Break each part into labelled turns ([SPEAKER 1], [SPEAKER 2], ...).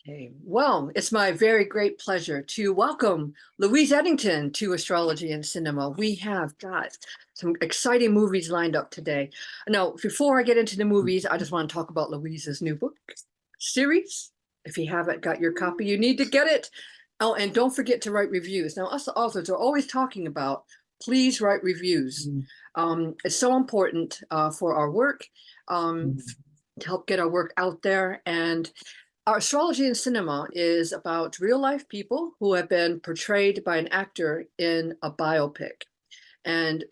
[SPEAKER 1] Okay, well, it's my very great pleasure to welcome Louise Edington to Astrology and Cinema. We have got some exciting movies lined up today. Now, before I get into the movies, I just want to talk about Louise's new book series. If you haven't got your copy, you need to get it. Oh, and don't forget to write reviews. Now, us authors are always talking about, please write reviews. It's so important for our work, to help get our work out there. And our Astrology and Cinema is about real life people who have been portrayed by an actor in a biopic. And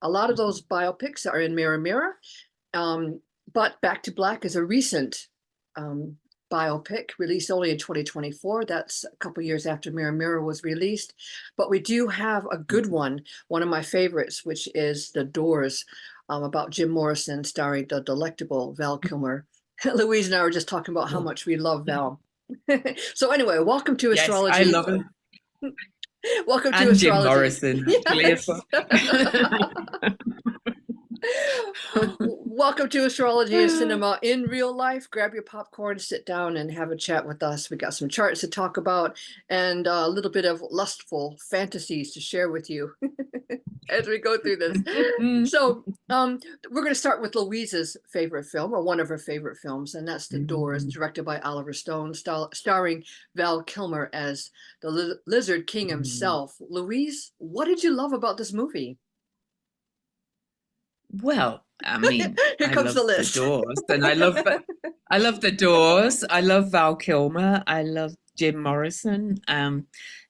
[SPEAKER 1] a lot of those biopics are in Mirror Mirror. But Back to Black is a recent biopic released only in 2024. That's a couple years after Mirror Mirror was released. But we do have a good one of my favorites, which is The Doors, about Jim Morrison, starring the delectable Val Kilmer. Louise and I were just talking about how much we love Val. So anyway, welcome to
[SPEAKER 2] Yes,
[SPEAKER 1] Astrology.
[SPEAKER 2] I love him.
[SPEAKER 1] Welcome to
[SPEAKER 2] And Jim
[SPEAKER 1] Astrology.
[SPEAKER 2] Morrison, actually, as
[SPEAKER 1] Yes.
[SPEAKER 2] well.
[SPEAKER 1] Welcome to Astrology and Cinema in real life. Grab your popcorn, sit down and have a chat with us. We got some charts to talk about and a little bit of lustful fantasies to share with you as we go through this. So we're going to start with Louise's favorite film, or one of her favorite films, and that's The Doors, directed by Oliver Stone, starring Val Kilmer as the Lizard King himself. Louise, what did you love about this movie?
[SPEAKER 2] Well, I mean,
[SPEAKER 1] Here
[SPEAKER 2] I
[SPEAKER 1] comes the
[SPEAKER 2] love The
[SPEAKER 1] list.
[SPEAKER 2] Doors, and I love The Doors. I love Val Kilmer. I love Jim Morrison.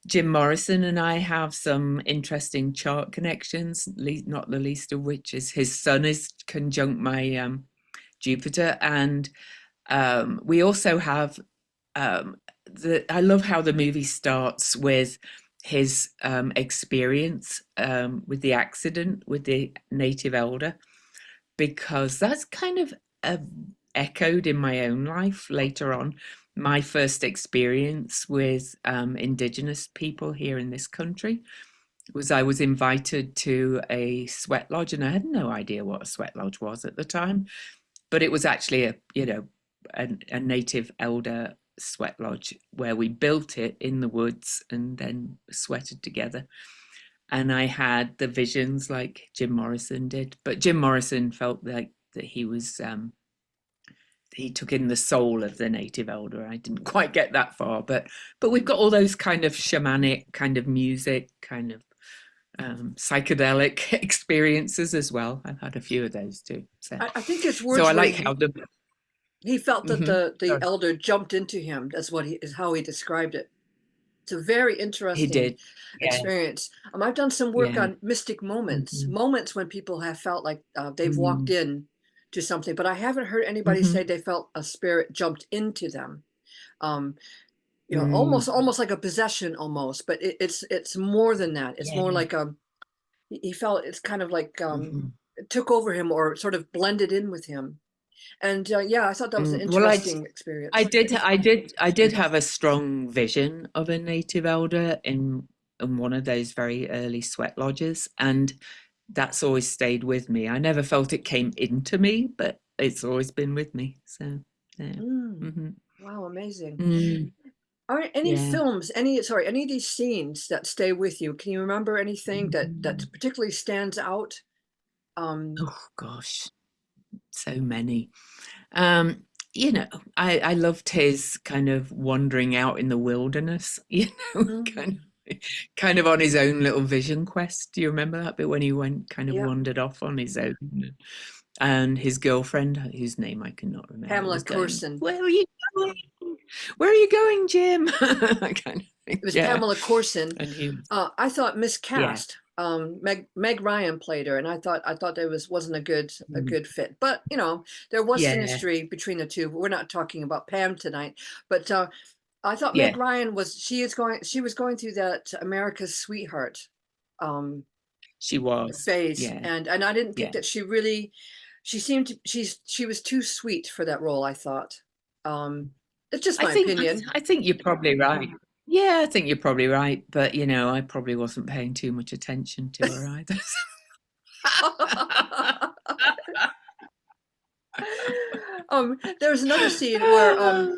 [SPEAKER 2] Jim Morrison and I have some interesting chart connections, not the least of which is his sun is conjunct my Jupiter, and we also have I love how the movie starts with his experience with the accident with the native elder, because that's kind of echoed in my own life later on. My first experience with Indigenous people here in this country was I was invited to a sweat lodge, and I had no idea what a sweat lodge was at the time, but it was actually a native elder sweat lodge where we built it in the woods and then sweated together. And I had the visions like Jim Morrison did, but Jim Morrison felt like that he took in the soul of the native elder. I didn't quite get that far, but we've got all those kind of shamanic kind of music, kind of psychedelic experiences as well. I've had a few of those too. So
[SPEAKER 1] I think his words
[SPEAKER 2] so I
[SPEAKER 1] were
[SPEAKER 2] like how
[SPEAKER 1] he felt that the
[SPEAKER 2] sorry.
[SPEAKER 1] elder jumped into him. That's what is how he described it. It's a very
[SPEAKER 2] He
[SPEAKER 1] interesting
[SPEAKER 2] did. Yeah.
[SPEAKER 1] experience. I've done some work
[SPEAKER 2] Yeah.
[SPEAKER 1] on mystic moments,
[SPEAKER 2] Mm-hmm.
[SPEAKER 1] moments when people have felt like they've walked
[SPEAKER 2] Mm-hmm.
[SPEAKER 1] in to something, but I haven't heard anybody
[SPEAKER 2] Mm-hmm.
[SPEAKER 1] say they felt a spirit jumped into them. Um,
[SPEAKER 2] Mm.
[SPEAKER 1] almost like a possession, almost, but it's more than that. It's more
[SPEAKER 2] Yeah.
[SPEAKER 1] like he felt it's kind of like
[SPEAKER 2] Mm-hmm.
[SPEAKER 1] it took over him or sort of blended in with him. And yeah, I thought that was an
[SPEAKER 2] Well,
[SPEAKER 1] interesting experience.
[SPEAKER 2] I did have a strong vision of a native elder in one of those very early sweat lodges, and that's always stayed with me. I never felt it came into me, but it's always been with me. So, yeah.
[SPEAKER 1] Mm,
[SPEAKER 2] Mm-hmm.
[SPEAKER 1] wow, amazing.
[SPEAKER 2] Mm,
[SPEAKER 1] Are any
[SPEAKER 2] yeah.
[SPEAKER 1] films, any of these scenes that stay with you? Can you remember anything that particularly stands out? Um,
[SPEAKER 2] Oh gosh, so many. Um, you know, I loved his kind of wandering out in the wilderness,
[SPEAKER 1] mhm.
[SPEAKER 2] kind of on his own little vision quest. Do you remember that bit when he went kind of
[SPEAKER 1] Yeah,
[SPEAKER 2] wandered off on his own? And his girlfriend, whose name I cannot remember,
[SPEAKER 1] Pamela
[SPEAKER 2] was going,
[SPEAKER 1] Corson.
[SPEAKER 2] "Where are you going? Where are you going, Jim?" That kind of thing.
[SPEAKER 1] It was
[SPEAKER 2] Yeah.
[SPEAKER 1] Pamela Corson.
[SPEAKER 2] And he was,
[SPEAKER 1] I thought
[SPEAKER 2] yeah.
[SPEAKER 1] miscast. Meg Ryan played her, and I thought there wasn't a
[SPEAKER 2] Mm.
[SPEAKER 1] good fit. But there was
[SPEAKER 2] Yeah.
[SPEAKER 1] synastry between the two. But we're not talking about Pam tonight. But I thought Meg
[SPEAKER 2] Yeah.
[SPEAKER 1] Ryan she was going through that America's Sweetheart um,
[SPEAKER 2] She was.
[SPEAKER 1] phase,
[SPEAKER 2] Yeah.
[SPEAKER 1] and I didn't think
[SPEAKER 2] Yeah.
[SPEAKER 1] that she seemed to she was too sweet for that role. I thought. It's just my opinion.
[SPEAKER 2] I think you're probably right. Yeah, I think you're probably right. But I probably wasn't paying too much attention to her either.
[SPEAKER 1] There's another scene where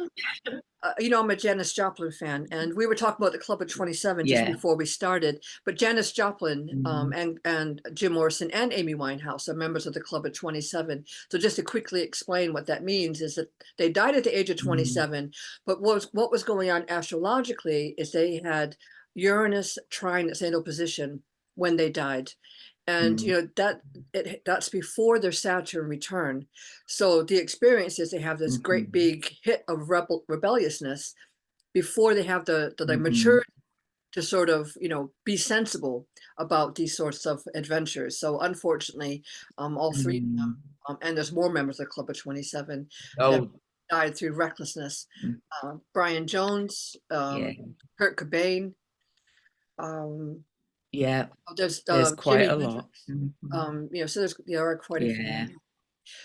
[SPEAKER 1] I'm a Janis Joplin fan, and we were talking about the Club of 27 just
[SPEAKER 2] Yeah.
[SPEAKER 1] before we started. But Janis Joplin
[SPEAKER 2] Mm,
[SPEAKER 1] and Jim Morrison and Amy Winehouse are members of the Club of 27. So just to quickly explain what that means is that they died at the age of
[SPEAKER 2] mm,
[SPEAKER 1] 27, but what was going on astrologically is they had Uranus trine its natal position when they died. And
[SPEAKER 2] mm,
[SPEAKER 1] that's before their Saturn return. So the experience is they have this great
[SPEAKER 2] mhm,
[SPEAKER 1] big hit of rebelliousness before they have the
[SPEAKER 2] mhm,
[SPEAKER 1] maturity to sort of be sensible about these sorts of adventures. So unfortunately, all three of
[SPEAKER 2] mm.
[SPEAKER 1] them, and there's more members of the Club of 27 that
[SPEAKER 2] Oh,
[SPEAKER 1] died through recklessness.
[SPEAKER 2] mm,
[SPEAKER 1] Brian Jones,
[SPEAKER 2] yeah,
[SPEAKER 1] Kurt Cobain. Um,
[SPEAKER 2] yeah.
[SPEAKER 1] there's
[SPEAKER 2] There's quite
[SPEAKER 1] Jimi
[SPEAKER 2] a lot.
[SPEAKER 1] Hendrix.
[SPEAKER 2] Mhm.
[SPEAKER 1] So there are quite a few.
[SPEAKER 2] Yeah.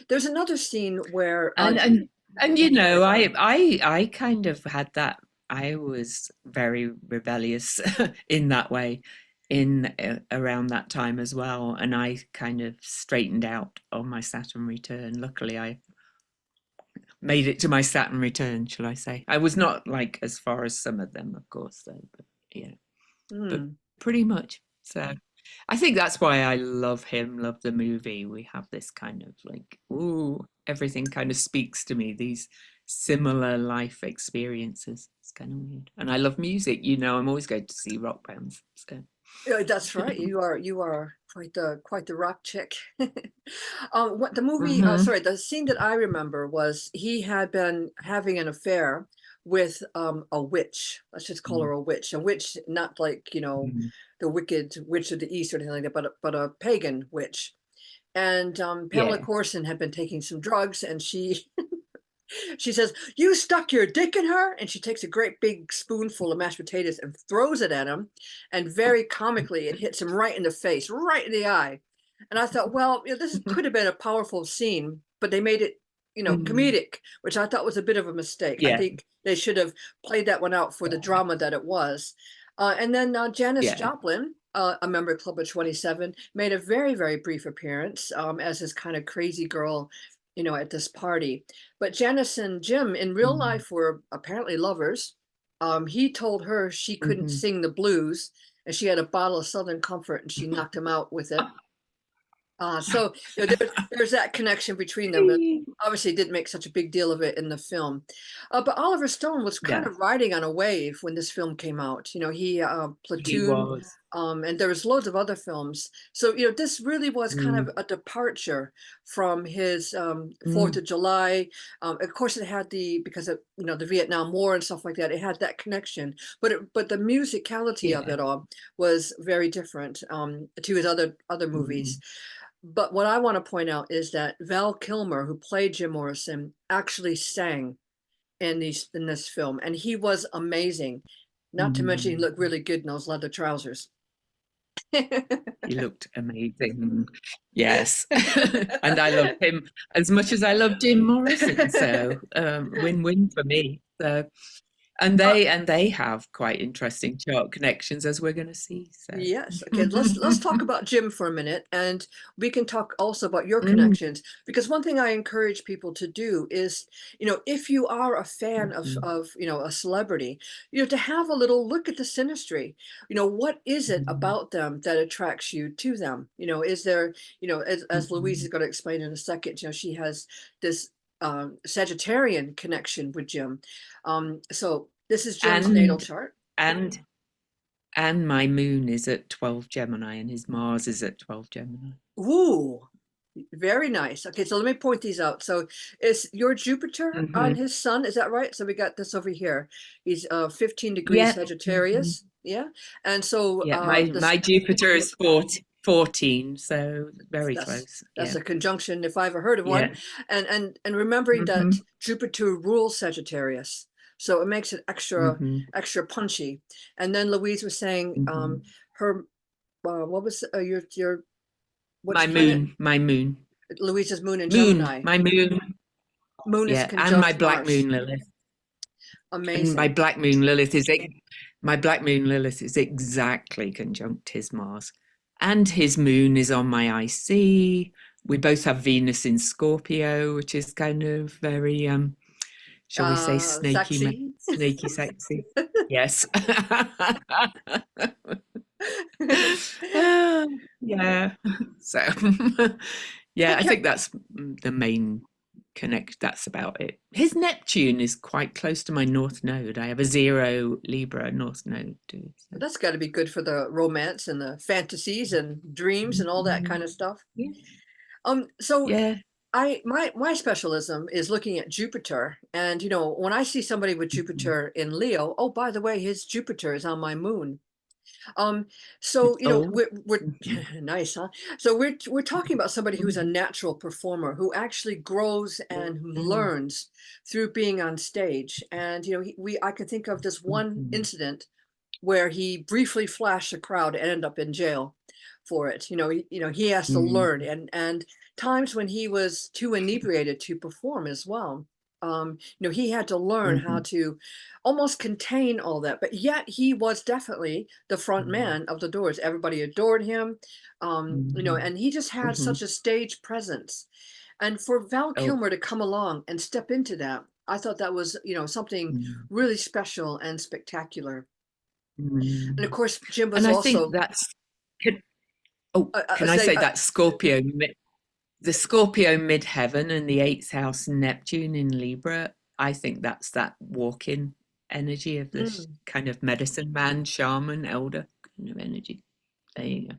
[SPEAKER 1] There's another scene where
[SPEAKER 2] And and I kind of had that. I was very rebellious in that way in around that time as well, and I kind of straightened out on my Saturn return. Luckily, I made it to my Saturn return, shall I say. I was not like as far as some of them, of course, though, but yeah, but
[SPEAKER 1] hmm,
[SPEAKER 2] pretty much. So I think that's why I love him, love the movie. We have this kind of like, ooh, everything kind of speaks to me, these similar life experiences. It's kind of weird. And I love music, I'm always going to see rock bands. So
[SPEAKER 1] yeah, that's right. You are quite the rock chick. What the movie?
[SPEAKER 2] hmm
[SPEAKER 1] Sorry, the scene that I remember was he had been having an affair with a witch. Let's just call her a witch, not like the wicked witch of the east or anything like that, but a pagan witch. And Pamela
[SPEAKER 2] Yeah.
[SPEAKER 1] Corson had been taking some drugs, and she says, "You stuck your dick in her," and she takes a great big spoonful of mashed potatoes and throws it at him, and very comically it hits him right in the face, right in the eye. And I thought, well, this could have been a powerful scene, but they made it
[SPEAKER 2] Mm.
[SPEAKER 1] comedic, which I thought was a bit of a mistake. I
[SPEAKER 2] Yeah.
[SPEAKER 1] think they should have played that one out for the drama that it was. And then Janis
[SPEAKER 2] Yeah.
[SPEAKER 1] Joplin, a member of Club of 27, made a very, very brief appearance as this kind of crazy girl, at this party. But Janice and Jim in real
[SPEAKER 2] Mm.
[SPEAKER 1] life were apparently lovers. He told her she couldn't
[SPEAKER 2] hmm
[SPEAKER 1] sing the blues, and she had a bottle of Southern Comfort, and she knocked him out with it. So there's that connection between them. But obviously, didn't make such a big deal of it in the film. But Oliver Stone was kind
[SPEAKER 2] Yeah,
[SPEAKER 1] of riding on a wave when this film came out. He
[SPEAKER 2] he
[SPEAKER 1] Platoon,
[SPEAKER 2] was.
[SPEAKER 1] and there was loads of other films. So this really was kind of
[SPEAKER 2] Mm.
[SPEAKER 1] a departure from his Fourth
[SPEAKER 2] Mm.
[SPEAKER 1] of July. Of course, it had because of the Vietnam War and stuff like that. It had that connection, but the musicality of
[SPEAKER 2] Yeah.
[SPEAKER 1] it all was very different to his other
[SPEAKER 2] Mm.
[SPEAKER 1] movies. But what I want to point out is that Val Kilmer, who played Jim Morrison, actually sang in this film, and he was amazing. Not to mention he
[SPEAKER 2] Mm.
[SPEAKER 1] looked really good in those leather trousers.
[SPEAKER 2] He looked amazing. Yes. And I love him as much as I love Jim Morrison. So win-win for me. So and
[SPEAKER 1] Uh,
[SPEAKER 2] they have quite interesting chart connections as we're going to see. So
[SPEAKER 1] Yes. Okay. Let's talk about Jim for a minute, and we can talk also about your
[SPEAKER 2] Mm.
[SPEAKER 1] connections. Because one thing I encourage people to do is, if you are a fan
[SPEAKER 2] Mhm.
[SPEAKER 1] of a celebrity, to have a little look at the synastry. What is it
[SPEAKER 2] Mhm.
[SPEAKER 1] about them that attracts you to them? Is there, as Louise
[SPEAKER 2] Mhm.
[SPEAKER 1] is going to explain in a second, she has this Sagittarian connection with Jim. So this is Jim's natal
[SPEAKER 2] and
[SPEAKER 1] chart.
[SPEAKER 2] and and my moon is at 12 Gemini and his Mars is at 12 Gemini.
[SPEAKER 1] Ooh, very nice. Okay, so let me point these out. So is your Jupiter on
[SPEAKER 2] hmm
[SPEAKER 1] his sun? Is that right? So we got this over here. He's 15 degrees
[SPEAKER 2] Yeah. hmm
[SPEAKER 1] Sagittarius. Yeah. And so
[SPEAKER 2] Yeah, my Jupiter is 14, so very
[SPEAKER 1] that's
[SPEAKER 2] close.
[SPEAKER 1] that's
[SPEAKER 2] Yeah.
[SPEAKER 1] a conjunction if I ever heard of one.
[SPEAKER 2] Yeah.
[SPEAKER 1] And remembering that
[SPEAKER 2] hmm
[SPEAKER 1] Jupiter rules Sagittarius. So it makes it
[SPEAKER 2] hmm
[SPEAKER 1] extra punchy. And then Louise was saying
[SPEAKER 2] hmm
[SPEAKER 1] her what was your which
[SPEAKER 2] My
[SPEAKER 1] planet?
[SPEAKER 2] moon, my moon.
[SPEAKER 1] Louise's moon in
[SPEAKER 2] Moon,
[SPEAKER 1] Gemini.
[SPEAKER 2] my moon.
[SPEAKER 1] Moon is
[SPEAKER 2] Yeah, and my
[SPEAKER 1] conjunct
[SPEAKER 2] black
[SPEAKER 1] Mars.
[SPEAKER 2] moon Lilith. And
[SPEAKER 1] Amazing.
[SPEAKER 2] my black moon Lilith is exactly conjunct his Mars. And his moon is on my IC. We both have Venus in Scorpio, which is kind of very shall we say snaky,
[SPEAKER 1] Sexy.
[SPEAKER 2] snaky sexy? Yes. Yeah. So, yeah, I think that's the main connect. That's about it. His Neptune is quite close to my North Node. I have a 0 Libra North Node too. So.
[SPEAKER 1] That's got to be good for the romance and the fantasies and dreams and all that kind of stuff.
[SPEAKER 2] Yeah.
[SPEAKER 1] So
[SPEAKER 2] Yeah.
[SPEAKER 1] my specialism is looking at Jupiter, and when I see somebody with Jupiter in Leo, oh, by the way, his Jupiter is on my moon. So
[SPEAKER 2] Oh.
[SPEAKER 1] we're nice, huh? So we're talking about somebody who's a natural performer, who actually grows and who learns through being on stage. And I could think of this one incident where he briefly flashed a crowd and ended up in jail for it. He has to learn, and times when he was too inebriated to perform as well. He had to learn how to almost contain all that, but yet he was definitely the front man of the Doors. Everybody adored him, and he just had such a stage presence. And for Val
[SPEAKER 2] Oh.
[SPEAKER 1] Kilmer to come along and step into that, I thought that was, something really special and spectacular. And of course, Jim was
[SPEAKER 2] And I think
[SPEAKER 1] also
[SPEAKER 2] that's can I
[SPEAKER 1] say,
[SPEAKER 2] say that Scorpio, the Scorpio midheaven and the 8th house Neptune in Libra, I think that's that walk-in energy of this kind of medicine man, shaman, elder kind of energy. There you go.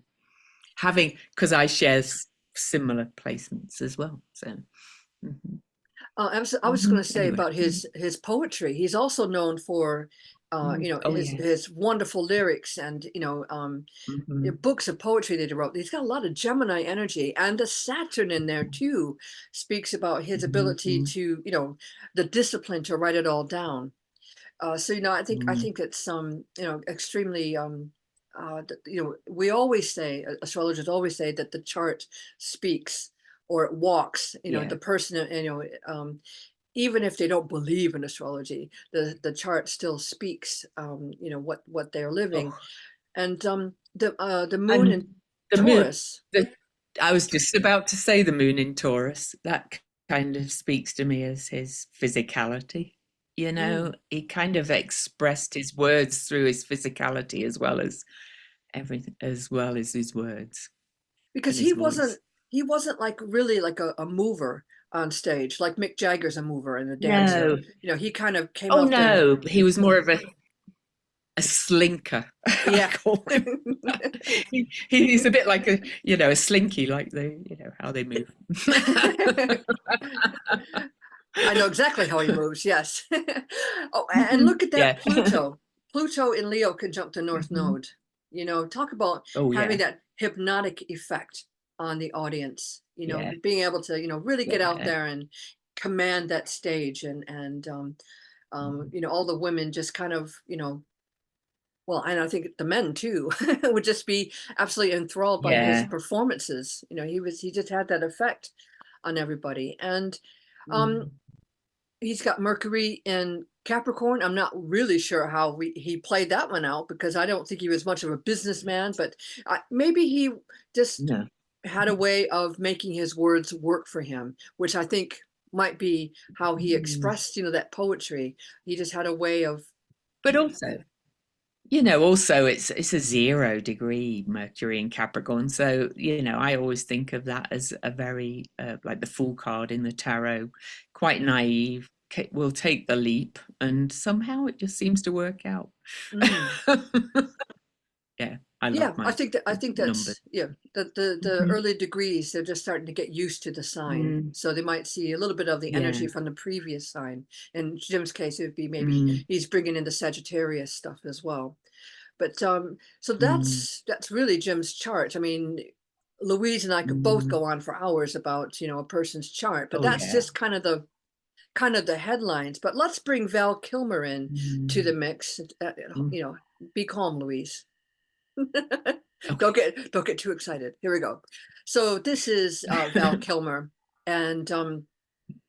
[SPEAKER 2] Because I share similar placements as well. So
[SPEAKER 1] I was going to say
[SPEAKER 2] anyway.
[SPEAKER 1] about his poetry. He's also known for his wonderful lyrics and books of poetry that he wrote. He's got a lot of Gemini energy, and the Saturn in there too speaks about his ability to the discipline to write it all down. So I think it's extremely we always say, astrologers always say, that the chart speaks, or it walks the person, even if they don't believe in astrology, the chart still speaks what they're living. And the moon in Taurus.
[SPEAKER 2] I was just about to say the moon in Taurus. That kind of speaks to me as his physicality. He kind of expressed his words through his physicality as well as everything, as well as his words.
[SPEAKER 1] Because he wasn't like really like a mover on stage, like Mick Jagger's a mover and a dancer. He kind of came out there.
[SPEAKER 2] Oh no, he was more of a slinker.
[SPEAKER 1] Yeah.
[SPEAKER 2] He's a bit like a slinky, like how they move.
[SPEAKER 1] I know exactly how he moves. Yes. Oh, and look at that. Pluto in Leo conjunct the North Node. Talk about having that hypnotic effect on the audience. Being able to really get out there and command that stage, and all the women just kind of well, and I think the men too would just be absolutely enthralled by his performances. He just had that effect on everybody. And he's got Mercury in Capricorn. I'm not really sure how he played that one out, because I don't think he was much of a businessman, but maybe he just had a way of making his words work for him, which I think might be how he expressed, that poetry. He just had a way of.
[SPEAKER 2] But also, it's a 0 degree Mercury in Capricorn. So, I always think of that as a very, like the Fool card in the tarot, quite naive, will take the leap, and somehow it just seems to work out. I think that's numbers.
[SPEAKER 1] The early degrees, they're just starting to get used to the sign, so they might see a little bit of the energy from the previous sign. In Jim's case, it would be maybe he's bringing in the Sagittarius stuff as well. But so that's really Jim's chart. I mean, Louise and I could both go on for hours about a person's chart, but that's just kind of the headlines. But let's bring Val Kilmer in to the mix. Be calm, Louise. Don't get too excited. Here we go. So this is Val Kilmer, and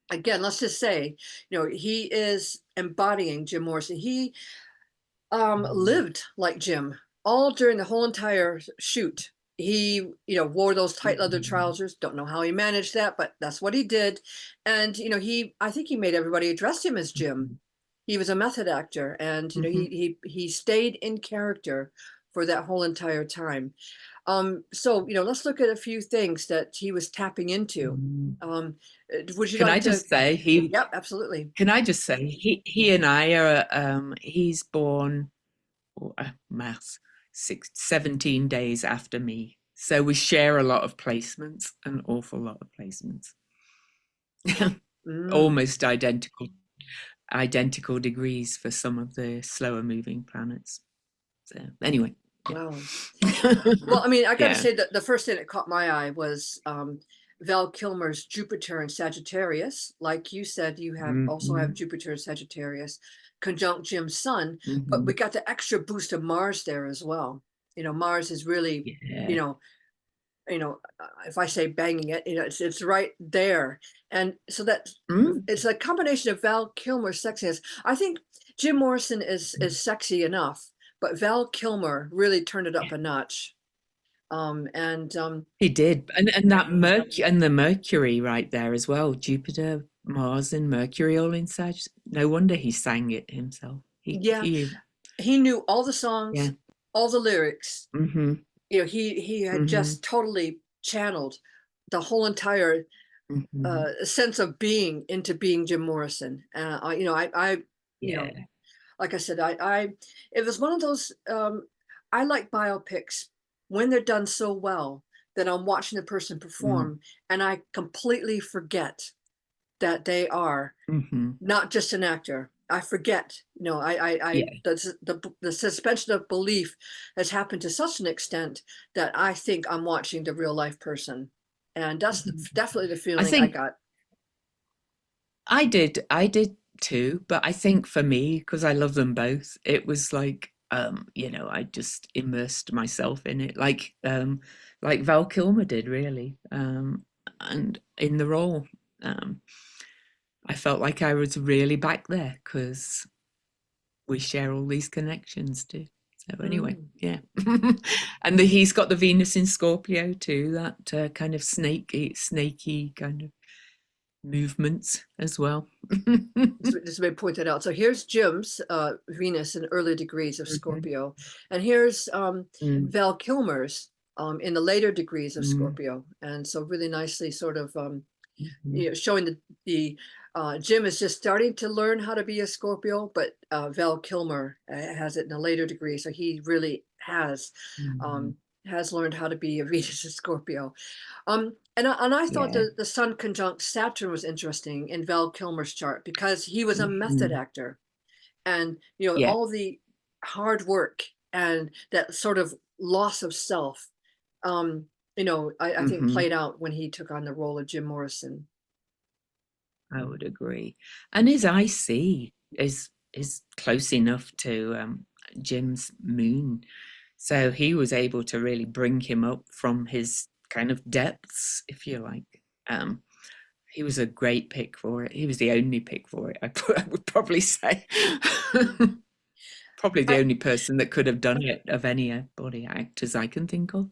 [SPEAKER 1] again, let's just say, he is embodying Jim Morrison. He lived like Jim all during the whole entire shoot. he, wore those tight leather trousers. Don't know how he managed that, but that's what he did. And, I think he made everybody address him as Jim. He was a method actor, and, he stayed in character for that whole entire time. So, let's look at a few things that he was tapping into. Would you
[SPEAKER 2] Can I
[SPEAKER 1] like to?
[SPEAKER 2] just say
[SPEAKER 1] Yep, absolutely.
[SPEAKER 2] Can I just say he and I are he's born maths 17 days after me, so we share a lot of placements, an awful lot of placements. Almost identical degrees for some of the slower moving planets. So anyway,
[SPEAKER 1] wow. Well, I mean, I got to
[SPEAKER 2] Yeah.
[SPEAKER 1] say that the first thing that caught my eye was Val Kilmer's Jupiter and Sagittarius. Like you said, you also have Jupiter and Sagittarius conjunct Jim's sun, but we got the extra boost of Mars there as well. Mars is really, if I say banging it, it's right there. And so that it's a combination of Val Kilmer's sexiness. I think Jim Morrison is sexy enough, but Val Kilmer really turned it up a notch.
[SPEAKER 2] He did, and that the Mercury right there as well, Jupiter, Mars, and Mercury all in Sag. No wonder he sang it himself.
[SPEAKER 1] He knew all the songs, all the lyrics. He had just totally channeled the whole entire sense of being into being Jim Morrison. Like I said, it was one of those. I like biopics when they're done so well that I'm watching the person perform and I completely forget that they are not just an actor. I forget, the suspension of belief has happened to such an extent that I think I'm watching the real life person. And that's definitely the feeling I got.
[SPEAKER 2] I did too, but I think for me, because I love them both, it was like, I just immersed myself in it, like Val Kilmer did, really, and in the role. I felt like I was really back there because we share all these connections too. So anyway, yeah. And he's got the Venus in Scorpio too, that kind of snaky kind of movements as well.
[SPEAKER 1] This may point that out. So here's Jim's Venus in early degrees of Scorpio, and here's Val Kilmer's in the later degrees of Scorpio, and so really nicely sort of showing the Jim is just starting to learn how to be a Scorpio, but Val Kilmer has it in a later degree, so he really has learned how to be a Venus in Scorpio. And I thought the Sun conjunct Saturn was interesting in Val Kilmer's chart because he was a method actor, and all the hard work and that sort of loss of self, I think played out when he took on the role of Jim Morrison.
[SPEAKER 2] I would agree, and his IC is close enough to Jim's moon, so he was able to really bring him up from his kind of depths, if you like. He was a great pick for it. He was the only pick for it, I would probably say. Probably the only person that could have done it of any body actors I can think of.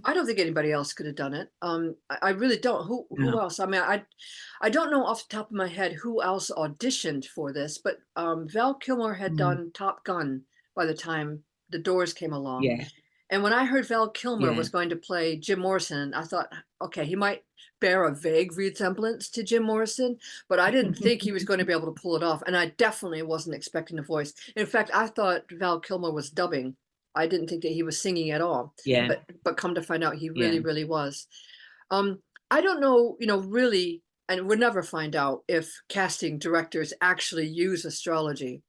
[SPEAKER 1] I don't think anybody else could have done it. I really don't. Who else? I mean, I don't know off the top of my head who else auditioned for this, but Val Kilmer had done Top Gun by the time The Doors came along.
[SPEAKER 2] Yeah.
[SPEAKER 1] And when I heard Val Kilmer was going to play Jim Morrison, I thought, okay, he might bear a vague resemblance to Jim Morrison, but I didn't think he was going to be able to pull it off. And I definitely wasn't expecting a voice. In fact, I thought Val Kilmer was dubbing. I didn't think that he was singing at all.
[SPEAKER 2] Yeah.
[SPEAKER 1] But come to find out, he really, really was. I don't know, really, and we'll never find out if casting directors actually use astrology.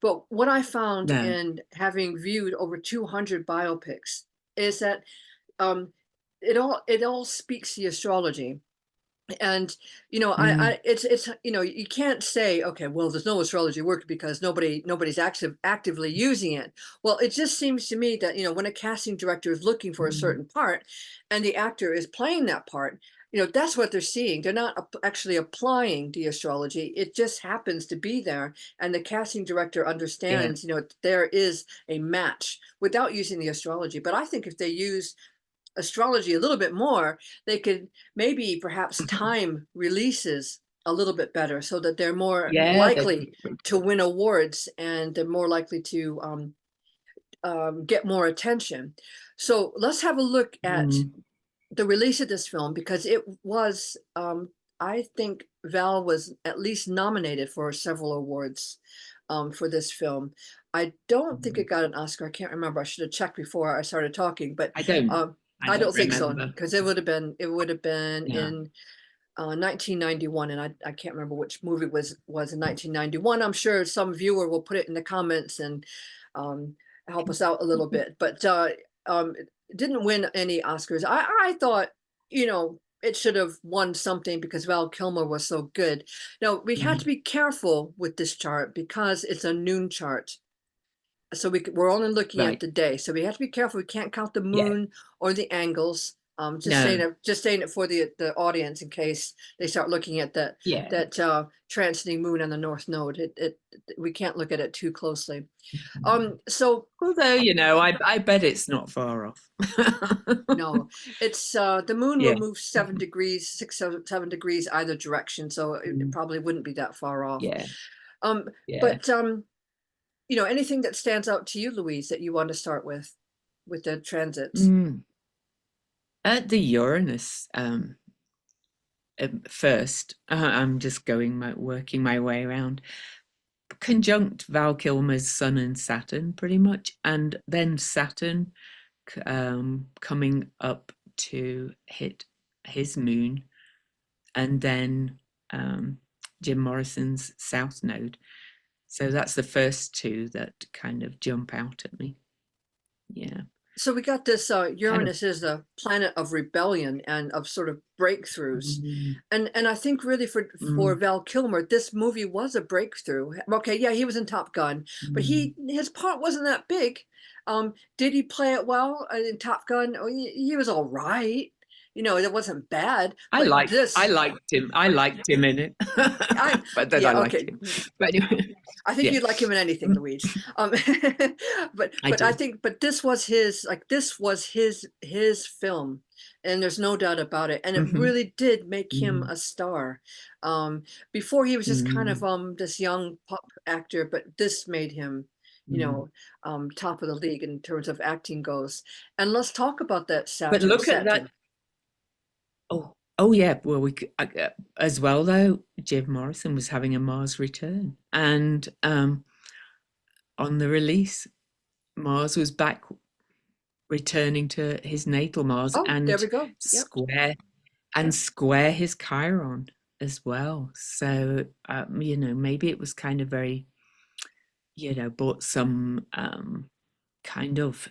[SPEAKER 1] But what I found in having viewed over 200 biopics is that it all speaks the astrology. And it's you can't say, okay, well, there's no astrology work because nobody's actively using it. Well, it just seems to me that when a casting director is looking for a certain part and the actor is playing that part, that's what they're seeing. They're not actually applying the astrology. It just happens to be there. And the casting director
[SPEAKER 2] Yeah.
[SPEAKER 1] understands, there is a match without using the astrology. But I think if they use astrology a little bit more, they could maybe perhaps time releases a little bit better so that they're more
[SPEAKER 2] Yeah,
[SPEAKER 1] likely to win awards and they're more likely to get more attention. So let's have a look at
[SPEAKER 2] mm,
[SPEAKER 1] the release of this film because it was, I think Val was at least nominated for several awards for this film. I don't think
[SPEAKER 2] mm.
[SPEAKER 1] it got an Oscar. I can't remember. I should have checked before I started talking, but
[SPEAKER 2] I don't
[SPEAKER 1] um,
[SPEAKER 2] I
[SPEAKER 1] I
[SPEAKER 2] don't
[SPEAKER 1] don't think so
[SPEAKER 2] remember.
[SPEAKER 1] because it would have been
[SPEAKER 2] Yeah.
[SPEAKER 1] in 1991, and I can't remember which movie was in 1991. I'm sure some viewer will put it in the comments and um, help us out a little bit. But it didn't win any Oscars. I thought, it should have won something because Val Kilmer was so good. Now we had to
[SPEAKER 2] Mhm.
[SPEAKER 1] be careful with this chart because it's a noon chart. So we're only looking at
[SPEAKER 2] Right.
[SPEAKER 1] the day. So we have to be careful. We can't count the
[SPEAKER 2] Yeah.
[SPEAKER 1] moon or the angles.
[SPEAKER 2] No.
[SPEAKER 1] Just saying it for the audience in case they start looking at
[SPEAKER 2] Yeah.
[SPEAKER 1] that transiting moon on the north node. We can't look at it too closely.
[SPEAKER 2] Mhm.
[SPEAKER 1] So
[SPEAKER 2] Although, I bet it's not far off.
[SPEAKER 1] no, it's the moon will
[SPEAKER 2] Yeah.
[SPEAKER 1] move 7 degrees, 7 degrees either direction, so it
[SPEAKER 2] Mm,
[SPEAKER 1] probably wouldn't be that far off.
[SPEAKER 2] yeah.
[SPEAKER 1] Um,
[SPEAKER 2] Yeah.
[SPEAKER 1] but anything that stands out to you, Louise, that you want to start with the transits?
[SPEAKER 2] Mm. At the Uranus, first, I'm just working my way around. Conjunct Val Kilmer's Sun and Saturn, pretty much, and then Saturn coming up to hit his moon, and then Jim Morrison's South Node. So that's the first two that kind of jump out at me. Yeah,
[SPEAKER 1] So we got this
[SPEAKER 2] kind of.
[SPEAKER 1] Uranus is the planet of rebellion and of sort of breakthroughs.
[SPEAKER 2] Mm,
[SPEAKER 1] And I think really for
[SPEAKER 2] mm,
[SPEAKER 1] Val Kilmer, this movie was a breakthrough. Okay, yeah, he was in Top Gun, but
[SPEAKER 2] mm.
[SPEAKER 1] his part wasn't that big. Did he play it well in Top Gun? Oh, he was all right. It wasn't bad,
[SPEAKER 2] I
[SPEAKER 1] but
[SPEAKER 2] liked I
[SPEAKER 1] this,
[SPEAKER 2] liked him. I liked him in it,
[SPEAKER 1] I
[SPEAKER 2] but then I
[SPEAKER 1] yeah,
[SPEAKER 2] liked
[SPEAKER 1] okay.
[SPEAKER 2] him. But anyway,
[SPEAKER 1] I think
[SPEAKER 2] yeah,
[SPEAKER 1] you'd like him in anything, Louise. But
[SPEAKER 2] I
[SPEAKER 1] I
[SPEAKER 2] do.
[SPEAKER 1] think this was his film, and there's no doubt about it. And it
[SPEAKER 2] Hmm.
[SPEAKER 1] really did make him
[SPEAKER 2] Mm,
[SPEAKER 1] a star. Before he was just kind of
[SPEAKER 2] mm,
[SPEAKER 1] this young pop actor, but this made him, you
[SPEAKER 2] mm.
[SPEAKER 1] know, top of the league in terms of acting goes. And let's talk about that
[SPEAKER 2] But
[SPEAKER 1] Saturn
[SPEAKER 2] look at that.
[SPEAKER 1] setting.
[SPEAKER 2] Oh yeah. Well, as well though. Jim Morrison was having a Mars return, and on the release, Mars was back, returning to his natal Mars
[SPEAKER 1] Oh, there
[SPEAKER 2] and
[SPEAKER 1] we go. Yep.
[SPEAKER 2] square his Chiron as well. So maybe it was kind of very, brought some kind of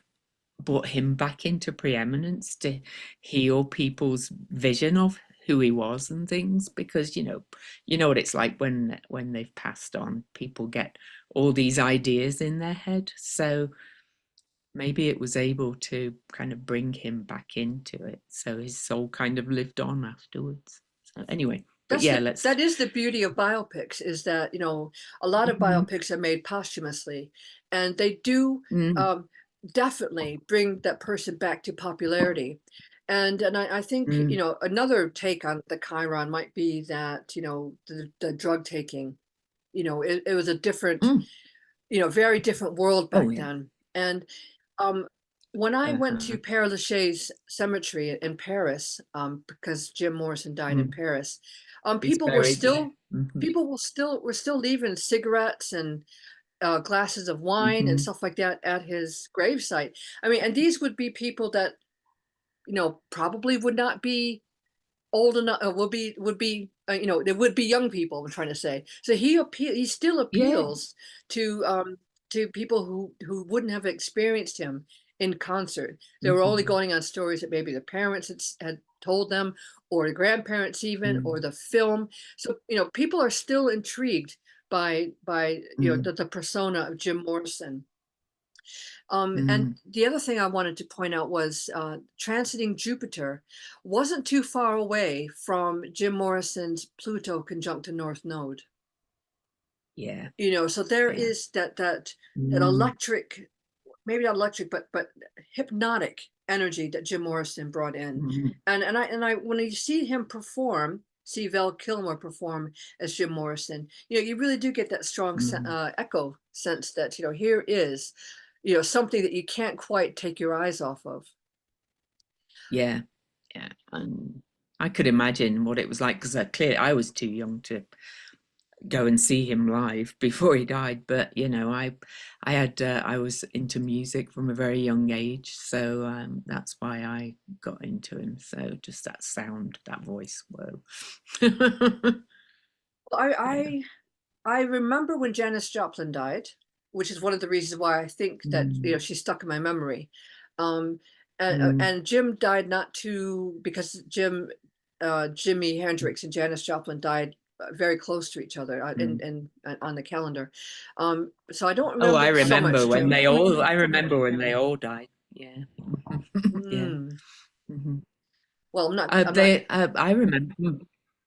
[SPEAKER 2] brought him back into preeminence to heal people's vision of who he was and things, because you know what it's like when they've passed on, people get all these ideas in their head. So maybe it was able to kind of bring him back into it, so his soul kind of lived on afterwards. So anyway, but yeah, let's.
[SPEAKER 1] That is the beauty of biopics is that a lot of
[SPEAKER 2] Mhm.
[SPEAKER 1] biopics are made posthumously, and they do
[SPEAKER 2] Mm,
[SPEAKER 1] definitely bring that person back to popularity. And I think
[SPEAKER 2] mm,
[SPEAKER 1] another take on the Chiron might be that the drug taking, it was a different,
[SPEAKER 2] mm.
[SPEAKER 1] very different world
[SPEAKER 2] Oh
[SPEAKER 1] back
[SPEAKER 2] yeah.
[SPEAKER 1] then. And um, when I went to
[SPEAKER 2] Uh-huh.
[SPEAKER 1] Père Lachaise Cemetery in Paris, because Jim Morrison died in
[SPEAKER 2] Mm.
[SPEAKER 1] Paris,
[SPEAKER 2] He's
[SPEAKER 1] people were
[SPEAKER 2] buried there.
[SPEAKER 1] still
[SPEAKER 2] Hmm.
[SPEAKER 1] were still leaving cigarettes and glasses of wine and
[SPEAKER 2] Hmm.
[SPEAKER 1] stuff like that at his gravesite. I mean, and these would be people that probably would not be old enough, they would be young people, I'm trying to say. So he still
[SPEAKER 2] Yeah.
[SPEAKER 1] appeals to people who wouldn't have experienced him in concert. They were only
[SPEAKER 2] Hmm.
[SPEAKER 1] going on stories that maybe the parents had told them, or the grandparents even, or
[SPEAKER 2] Mm,
[SPEAKER 1] the film. So people are still intrigued by
[SPEAKER 2] mm,
[SPEAKER 1] the persona of Jim Morrison. And the other thing I wanted to point out was transiting Jupiter wasn't too far away from Jim Morrison's Pluto conjunct the North Node.
[SPEAKER 2] Yeah.
[SPEAKER 1] So there
[SPEAKER 2] Yeah.
[SPEAKER 1] is that electric, maybe not electric, but hypnotic energy that Jim Morrison brought in. And I when you see him perform, see Val Kilmer perform as Jim Morrison, you really do get that strong echo sense that, here is, something that you can't quite take your eyes off of.
[SPEAKER 2] Yeah. Yeah. And I could imagine what it was like, because clearly I was too young to go and see him live before he died, but I was into music from a very young age, so that's why I got into him. So just that sound, that voice, whoa.
[SPEAKER 1] I remember when Janis Joplin died, which is one of the reasons why I think that she's stuck in my memory. And Jim died not too, because Jimi Hendrix and Janis Joplin died very close to each other and on the calendar. So I don't remember.
[SPEAKER 2] I remember
[SPEAKER 1] so much
[SPEAKER 2] when
[SPEAKER 1] Jim.
[SPEAKER 2] I remember when they all died. Yeah. Yeah.
[SPEAKER 1] Well, I'm not.
[SPEAKER 2] I remember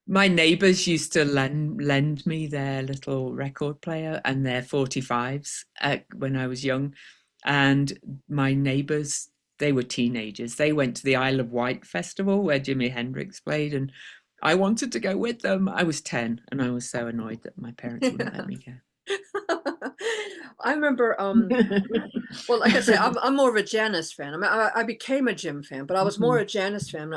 [SPEAKER 2] my neighbors used to lend me their little record player and their 45s when I was young. And my neighbors, they were teenagers. They went to the Isle of Wight festival where Jimi Hendrix played, and I wanted to go with them. I was 10 and I was so annoyed that my parents wouldn't let me go.
[SPEAKER 1] I remember, well, like I said, I'm more of a Janis fan. I mean, I became a Jim fan, but I was more a Janis fan.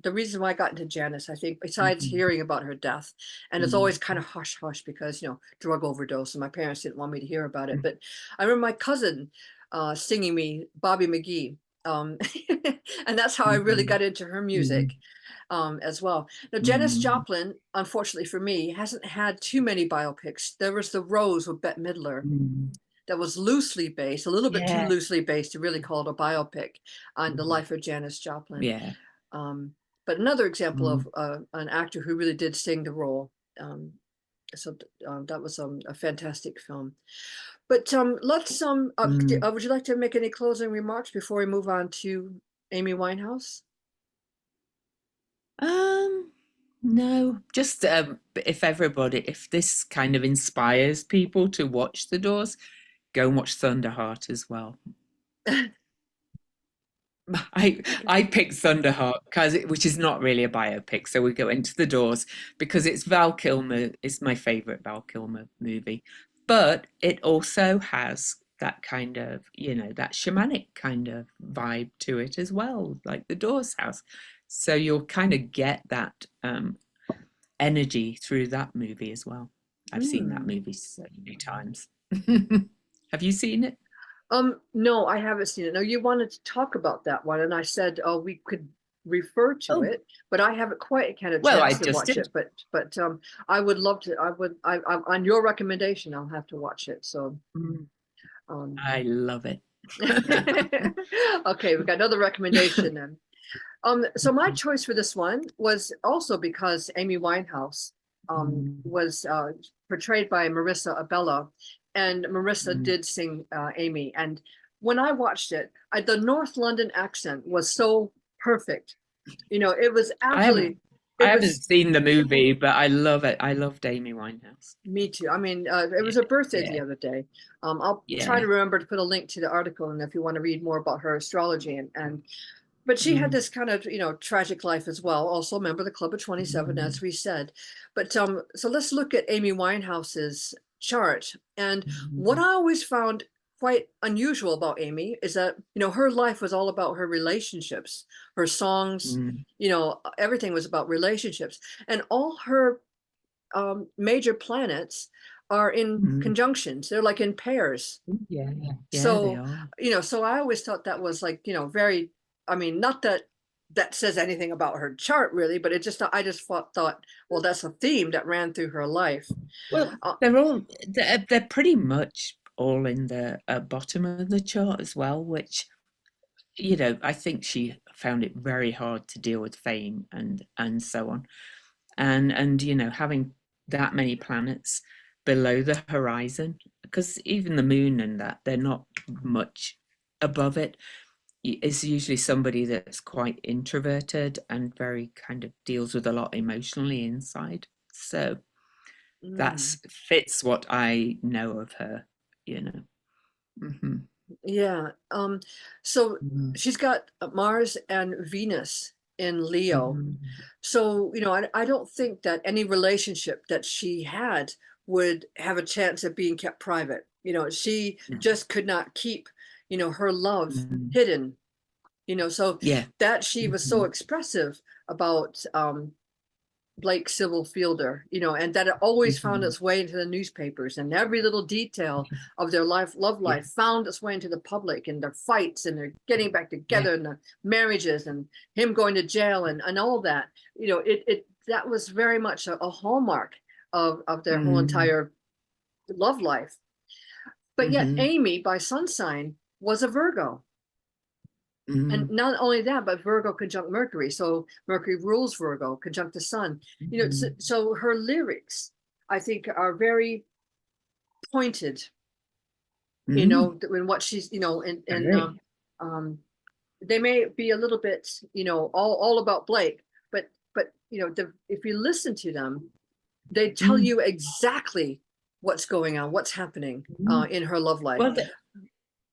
[SPEAKER 1] The reason why I got into Janis, I think, besides hearing about her death, and it's always kind of hush hush because, drug overdose, and my parents didn't want me to hear about it. But I remember my cousin singing me Bobby McGee, and that's how I really got into her music. As well. Now, Janis Joplin, unfortunately for me, hasn't had too many biopics. There was The Rose with Bette Midler that was loosely based, a little bit too loosely based to really call it a biopic on the life of Janis Joplin.
[SPEAKER 2] Yeah.
[SPEAKER 1] But another example of an actor who really did sing the role. So that was a fantastic film. But let's would you like to make any closing remarks before we move on to Amy Winehouse?
[SPEAKER 2] No, just if this kind of inspires people to watch The Doors, go and watch Thunderheart as well. I picked Thunderheart which is not really a biopic, so we go into The Doors because it's Val Kilmer. It's my favorite Val Kilmer movie, but it also has that kind of, that shamanic kind of vibe to it as well, like The Doors house. So you'll kind of get that energy through that movie as well. I've seen that movie so many times. Have you seen it?
[SPEAKER 1] No, I haven't seen it. No, you wanted to talk about that one, and I said, oh, we could refer to it, but I haven't quite had a chance to watch it. But I would love to. I on your recommendation, I'll have to watch it. So
[SPEAKER 2] I love it.
[SPEAKER 1] Okay, we've got another recommendation then. So my choice for this one was also because Amy Winehouse was portrayed by Marisa Abela, and Marisa did sing Amy. And when I watched it, the North London accent was so perfect. It was absolutely.
[SPEAKER 2] I haven't seen the movie, but I love it. I loved Amy Winehouse.
[SPEAKER 1] Me too. I mean, it was her birthday the other day. I'll try to remember to put a link to the article, and if you want to read more about her astrology but she had this kind of, tragic life as well. Also, member of the Club of 27, as we said. But so let's look at Amy Winehouse's chart. And what I always found quite unusual about Amy is that, her life was all about her relationships, her songs, everything was about relationships. And all her major planets are in conjunctions. They're like in pairs.
[SPEAKER 2] Yeah.
[SPEAKER 1] So, so I always thought that was like, very, I mean, not that says anything about her chart really, but I just thought, well, that's a theme that ran through her life.
[SPEAKER 2] Well, they're pretty much all in the bottom of the chart as well, which, I think she found it very hard to deal with fame and so on. And having that many planets below the horizon, because even the moon and that, they're not much above it. It's usually somebody that's quite introverted and very kind of deals with a lot emotionally inside. So that's fits what I know of her, you know. Hmm.
[SPEAKER 1] Yeah. So
[SPEAKER 2] Mm.
[SPEAKER 1] she's got Mars and Venus in Leo.
[SPEAKER 2] Mhm.
[SPEAKER 1] So, I don't think that any relationship that she had would have a chance of being kept private. She
[SPEAKER 2] No.
[SPEAKER 1] just could not keep, her love
[SPEAKER 2] Mhm.
[SPEAKER 1] hidden, so
[SPEAKER 2] Yeah.
[SPEAKER 1] that she was so
[SPEAKER 2] Mhm.
[SPEAKER 1] expressive about Blake Civil Fielder, and that it always found
[SPEAKER 2] Mhm.
[SPEAKER 1] its way into the newspapers, and every little detail of their love
[SPEAKER 2] Yeah.
[SPEAKER 1] life found its way into the public, and their fights and their getting back
[SPEAKER 2] Yeah.
[SPEAKER 1] together and the marriages and him going to jail and all that. That was very much a hallmark of their whole
[SPEAKER 2] Mhm.
[SPEAKER 1] entire love life. But yet
[SPEAKER 2] Mhm.
[SPEAKER 1] Amy by sun sign was a Virgo. And
[SPEAKER 2] Mhm.
[SPEAKER 1] not only that, but Virgo conjunct Mercury. So Mercury rules Virgo, conjunct the sun. So,
[SPEAKER 2] Mhm.
[SPEAKER 1] so her lyrics, I think, are very pointed,
[SPEAKER 2] Mhm.
[SPEAKER 1] in what she's, and
[SPEAKER 2] Very.
[SPEAKER 1] um, they may be a little bit, all about Blake, but if you listen to them, they tell
[SPEAKER 2] Mm.
[SPEAKER 1] you exactly what's going on, what's happening
[SPEAKER 2] Mm.
[SPEAKER 1] in her love life.
[SPEAKER 2] Well,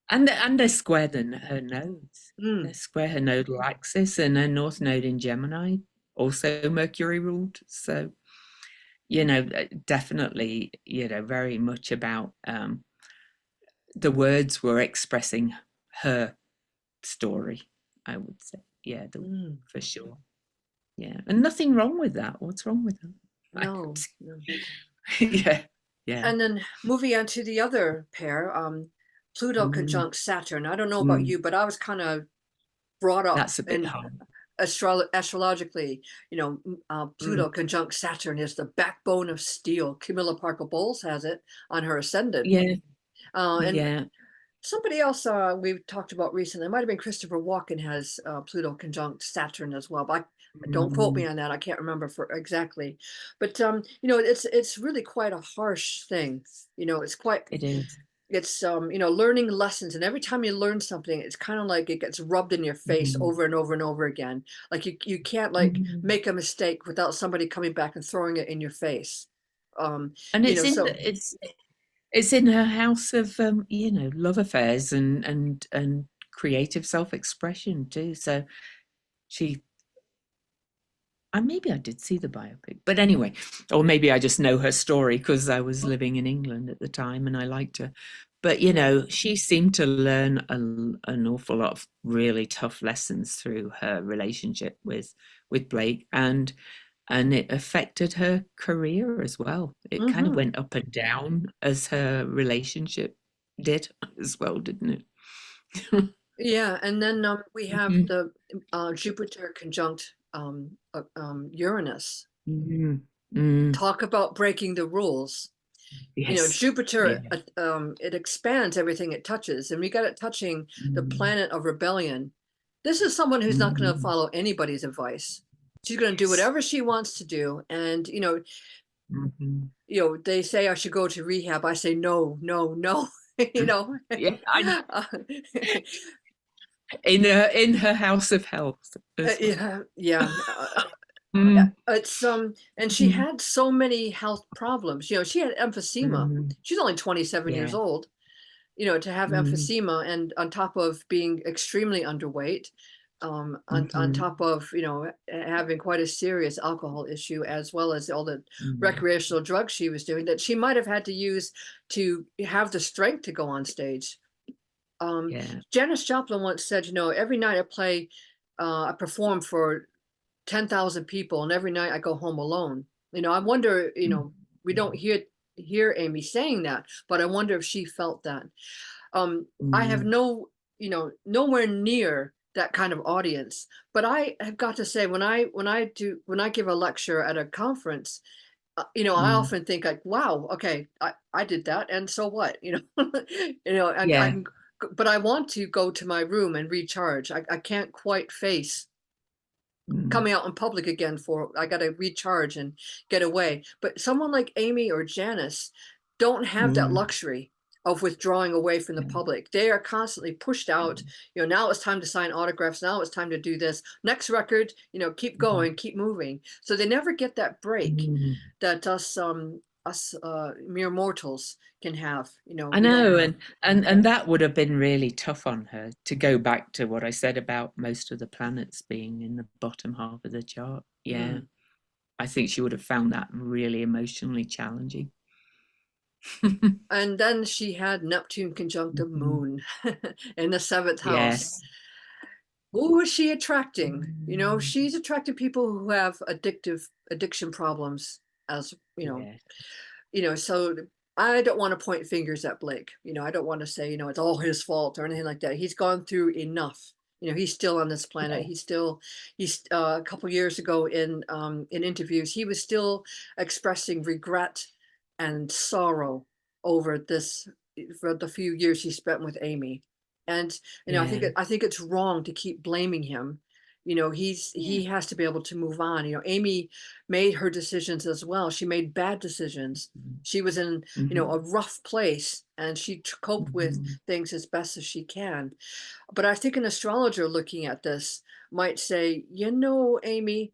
[SPEAKER 2] and they square her nodes. They
[SPEAKER 1] Mm,
[SPEAKER 2] square her nodal axis, and her north node in Gemini, also Mercury ruled. So, definitely, very much about the words were expressing her story, I would say. Yeah,
[SPEAKER 1] mm,
[SPEAKER 2] for sure. Yeah. And nothing wrong with that. What's wrong with that? I don't
[SPEAKER 1] no,
[SPEAKER 2] see.
[SPEAKER 1] no.
[SPEAKER 2] Yeah. Yeah.
[SPEAKER 1] And then moving on to the other pair, Pluto
[SPEAKER 2] Mm.
[SPEAKER 1] conjunct Saturn. I don't know about
[SPEAKER 2] Mm.
[SPEAKER 1] you, but I was kind of brought up
[SPEAKER 2] That's a bit
[SPEAKER 1] in
[SPEAKER 2] hard.
[SPEAKER 1] astrologically.
[SPEAKER 2] Mm.
[SPEAKER 1] Pluto conjunct Saturn is the backbone of steel. Camilla Parker Bowles has it on her ascendant.
[SPEAKER 2] Yeah.
[SPEAKER 1] And
[SPEAKER 2] Yeah.
[SPEAKER 1] somebody else we've talked about recently, it might have been Christopher Walken, has Pluto conjunct Saturn as well. But don't quote me
[SPEAKER 2] Mm.
[SPEAKER 1] on that. I can't remember for exactly. But it's really quite a harsh thing. It's quite
[SPEAKER 2] It is.
[SPEAKER 1] it's learning lessons, and every time you learn something, it's kind of like it gets rubbed in your face
[SPEAKER 2] Mm.
[SPEAKER 1] over and over and over again. Like you can't like
[SPEAKER 2] Mm.
[SPEAKER 1] make a mistake without somebody coming back and throwing it in your face.
[SPEAKER 2] And it's in
[SPEAKER 1] So
[SPEAKER 2] it's in her house of love affairs and creative self-expression too. So she and maybe I did see the biopic, but anyway, or maybe I just know her story because I was living in England at the time and I liked her. But she seemed to learn an awful lot of really tough lessons through her relationship with Blake, and it affected her career as well. It kind of
[SPEAKER 1] mhm.
[SPEAKER 2] went up and down as her relationship did as well, didn't it?
[SPEAKER 1] Yeah, and then we have
[SPEAKER 2] Mhm.
[SPEAKER 1] the Jupiter conjunct Uranus.
[SPEAKER 2] Mhm. Mm.
[SPEAKER 1] Talk about breaking the rules.
[SPEAKER 2] Yes. Yeah.
[SPEAKER 1] Jupiter, it expands everything it touches, and we got it touching the
[SPEAKER 2] Mm.
[SPEAKER 1] planet of rebellion. This is someone who's not going to
[SPEAKER 2] Mm.
[SPEAKER 1] follow anybody's advice. She's going to do
[SPEAKER 2] Yes.
[SPEAKER 1] whatever she wants to do, and
[SPEAKER 2] Mhm.
[SPEAKER 1] they say I should go to rehab. I say no, no, no. you know,
[SPEAKER 2] Yeah,
[SPEAKER 1] Uh,
[SPEAKER 2] in her house of health as well.
[SPEAKER 1] yeah, yeah.
[SPEAKER 2] Mm.
[SPEAKER 1] It's and she
[SPEAKER 2] Mhm.
[SPEAKER 1] had so many health problems. She had emphysema.
[SPEAKER 2] Mm.
[SPEAKER 1] She's only 27 years
[SPEAKER 2] Yeah.
[SPEAKER 1] old. To have
[SPEAKER 2] Mm.
[SPEAKER 1] emphysema, and on top of being extremely underweight, on
[SPEAKER 2] Mhm.
[SPEAKER 1] top of having quite a serious alcohol issue, as well as all the
[SPEAKER 2] Mm.
[SPEAKER 1] recreational drugs she was doing that she might have had to use to have the strength to go on stage. Um,
[SPEAKER 2] Yeah.
[SPEAKER 1] Janis Joplin once said, every night I perform for 10,000 people, and every night I go home alone. I wonder,
[SPEAKER 2] Mm.
[SPEAKER 1] we don't hear Amy saying that, but I wonder if she felt that. I have
[SPEAKER 2] Mm.
[SPEAKER 1] nowhere near that kind of audience, but I have got to say, when I give a lecture at a conference, I
[SPEAKER 2] Mm.
[SPEAKER 1] often think like, wow, okay, I did that, and so what? I
[SPEAKER 2] Yeah.
[SPEAKER 1] can, but I want to go to my room and recharge. I can't quite face
[SPEAKER 2] Mm.
[SPEAKER 1] coming out in public again. I got to recharge and get away. But someone like Amy or Janice don't have that
[SPEAKER 2] Mm.
[SPEAKER 1] luxury. of withdrawing away from the
[SPEAKER 2] Yeah.
[SPEAKER 1] public. They are constantly pushed out. You know, now it's time to sign autographs. Now it's time to do this. Next record, you know, keep going, keep moving. So they never get that break
[SPEAKER 2] Mm.
[SPEAKER 1] that us mere mortals can have. You know,
[SPEAKER 2] I
[SPEAKER 1] we don't.
[SPEAKER 2] know, and that would have been really tough on her, to go back to what I said about most of the planets being in the bottom half of the chart. Yeah.
[SPEAKER 1] Mm.
[SPEAKER 2] I think she would have found that really emotionally challenging.
[SPEAKER 1] And then she had Neptune conjunct the
[SPEAKER 2] Mhm.
[SPEAKER 1] moon in the seventh house.
[SPEAKER 2] Yes.
[SPEAKER 1] Who is she attracting? You know,
[SPEAKER 2] Mm.
[SPEAKER 1] she's attracting people who have addiction problems, as
[SPEAKER 2] Yeah.
[SPEAKER 1] you know, so I don't want to point fingers at Blake. You know, I don't want to say, you know, it's all his fault or anything like that. He's gone through enough. You know, he's still on this planet.
[SPEAKER 2] Yeah.
[SPEAKER 1] He's a couple years ago in interviews, he was still expressing regret and sorrow over this for the few years he spent with Amy. And you know,
[SPEAKER 2] Yeah.
[SPEAKER 1] I think it's wrong to keep blaming him. You know,
[SPEAKER 2] Yeah.
[SPEAKER 1] he has to be able to move on. You know, Amy made her decisions as well. She made bad decisions. She was in, you know,
[SPEAKER 2] Mhm.
[SPEAKER 1] a rough place, and she coped with
[SPEAKER 2] Mhm.
[SPEAKER 1] things as best as she can. But I think an astrologer looking at this might say, you know, Amy,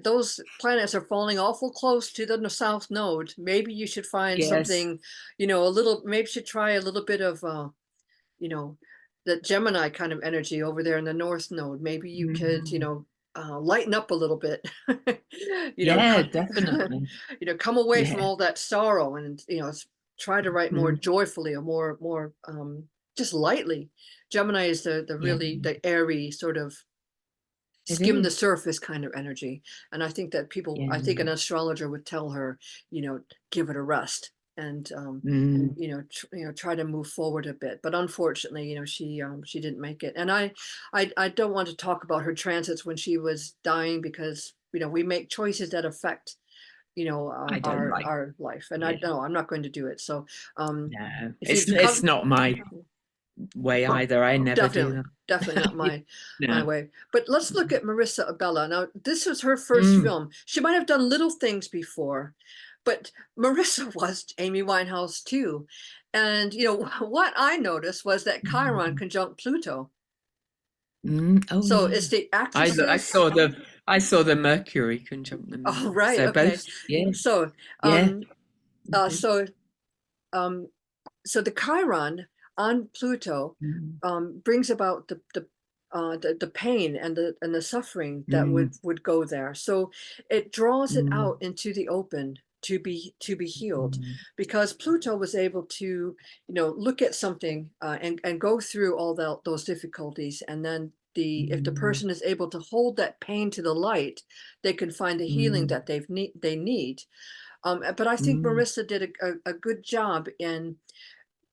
[SPEAKER 1] those planets are falling awful close to the south node. Maybe you should find
[SPEAKER 2] Yes.
[SPEAKER 1] something, you know, a little, maybe you should try a little bit of, you know, the Gemini kind of energy over there in the north node. Maybe you could, you
[SPEAKER 2] Mhm.
[SPEAKER 1] know, lighten up a little bit. You know,
[SPEAKER 2] Yeah, definitely.
[SPEAKER 1] you know, come away from
[SPEAKER 2] Yeah.
[SPEAKER 1] all that sorrow and, you know, try to write more
[SPEAKER 2] Mhm.
[SPEAKER 1] joyfully or more just lightly. Gemini is the
[SPEAKER 2] Yeah,
[SPEAKER 1] really the airy sort of
[SPEAKER 2] it
[SPEAKER 1] skim the
[SPEAKER 2] is.
[SPEAKER 1] surface kind of energy. And I think that people,
[SPEAKER 2] Yeah.
[SPEAKER 1] I think an astrologer would tell her, you know, give it a rest
[SPEAKER 2] Mm.
[SPEAKER 1] you know, you know, try to move forward a bit. But unfortunately, you know, she didn't make it. And I don't want to talk about her transits when she was dying, because you know we make choices that affect, you know,
[SPEAKER 2] I don't like.
[SPEAKER 1] our life. And I
[SPEAKER 2] Yeah.
[SPEAKER 1] know I'm not going to do it. So
[SPEAKER 2] No,
[SPEAKER 1] if you
[SPEAKER 2] it's
[SPEAKER 1] come,
[SPEAKER 2] not my way either. I never do
[SPEAKER 1] definitely,
[SPEAKER 2] that.
[SPEAKER 1] definitely not
[SPEAKER 2] Yeah.
[SPEAKER 1] my
[SPEAKER 2] No.
[SPEAKER 1] way. But let's look at Marisa Abela. Now, this was her first
[SPEAKER 2] Mm.
[SPEAKER 1] film. She might have done little things before, but Marissa was Amy Winehouse too. And you know what I noticed was that Chiron
[SPEAKER 2] Mm.
[SPEAKER 1] conjunct Pluto.
[SPEAKER 2] Mm. Oh
[SPEAKER 1] So
[SPEAKER 2] yeah.
[SPEAKER 1] it's the
[SPEAKER 2] I
[SPEAKER 1] actresses.
[SPEAKER 2] saw the Mercury conjunct the
[SPEAKER 1] Oh,
[SPEAKER 2] moon.
[SPEAKER 1] right,
[SPEAKER 2] So
[SPEAKER 1] okay.
[SPEAKER 2] both. Yeah.
[SPEAKER 1] So
[SPEAKER 2] Yeah.
[SPEAKER 1] um
[SPEAKER 2] Mhm.
[SPEAKER 1] so um so the Chiron on Pluto
[SPEAKER 2] Mm.
[SPEAKER 1] brings about the pain and the suffering that
[SPEAKER 2] Mm.
[SPEAKER 1] would go there. So it draws it
[SPEAKER 2] Mm.
[SPEAKER 1] out into the open to be healed,
[SPEAKER 2] Mm.
[SPEAKER 1] because Pluto was able to, you know, look at something and go through all those difficulties, and then if the
[SPEAKER 2] Mm.
[SPEAKER 1] person is able to hold that pain to the light, they can find the healing
[SPEAKER 2] Mm.
[SPEAKER 1] that they need. But I think
[SPEAKER 2] Mm.
[SPEAKER 1] Marissa did a good job in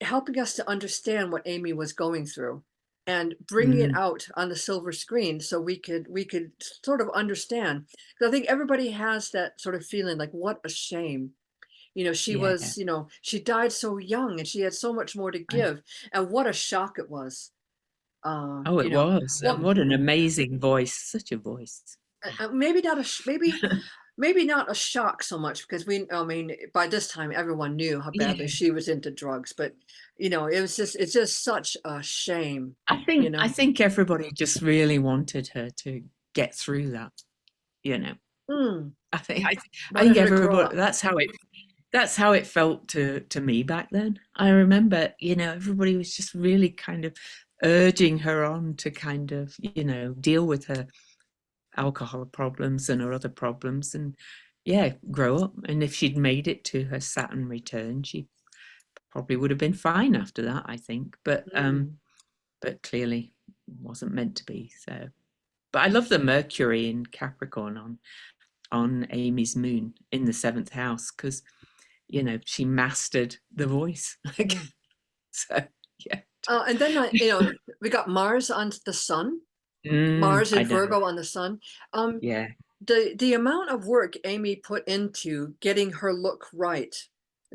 [SPEAKER 1] helping us to understand what Amy was going through and bringing it
[SPEAKER 2] Mm.
[SPEAKER 1] out on the silver screen so we could sort of understand. Because I think everybody has that sort of feeling like, what a shame. You know, she
[SPEAKER 2] Yeah.
[SPEAKER 1] was, you know, she died so young and she had so much more to
[SPEAKER 2] I,
[SPEAKER 1] give. And what a shock it was.
[SPEAKER 2] oh,
[SPEAKER 1] You
[SPEAKER 2] it
[SPEAKER 1] know,
[SPEAKER 2] was. And
[SPEAKER 1] what
[SPEAKER 2] what an amazing voice. Such a voice.
[SPEAKER 1] maybe not maybe not a shock so much, because I mean, by this time everyone knew how badly
[SPEAKER 2] Yeah.
[SPEAKER 1] she was into drugs, but you know, it's just such a shame, you
[SPEAKER 2] I
[SPEAKER 1] know.
[SPEAKER 2] think everybody just really wanted her to get through that, you know.
[SPEAKER 1] Mm,
[SPEAKER 2] I
[SPEAKER 1] wanted
[SPEAKER 2] think
[SPEAKER 1] her to grow
[SPEAKER 2] everybody,
[SPEAKER 1] up.
[SPEAKER 2] that's how it felt to me back then. I remember, you know, everybody was just really kind of urging her on to kind of, you know, deal with her alcohol problems and her other problems, and yeah, grow up. And if she'd made it to her Saturn return, she probably would have been fine after that, I think.
[SPEAKER 1] Mm,
[SPEAKER 2] But clearly wasn't meant to be. So, but I love the Mercury in Capricorn on Amy's moon in the seventh house, because you know she mastered the voice.
[SPEAKER 1] mm.
[SPEAKER 2] So yeah.
[SPEAKER 1] And then you know, we got Mars on the sun, Mars
[SPEAKER 2] I
[SPEAKER 1] in
[SPEAKER 2] know.
[SPEAKER 1] Virgo on the sun. Um,
[SPEAKER 2] Yeah.
[SPEAKER 1] the amount of work Amy put into getting her look right.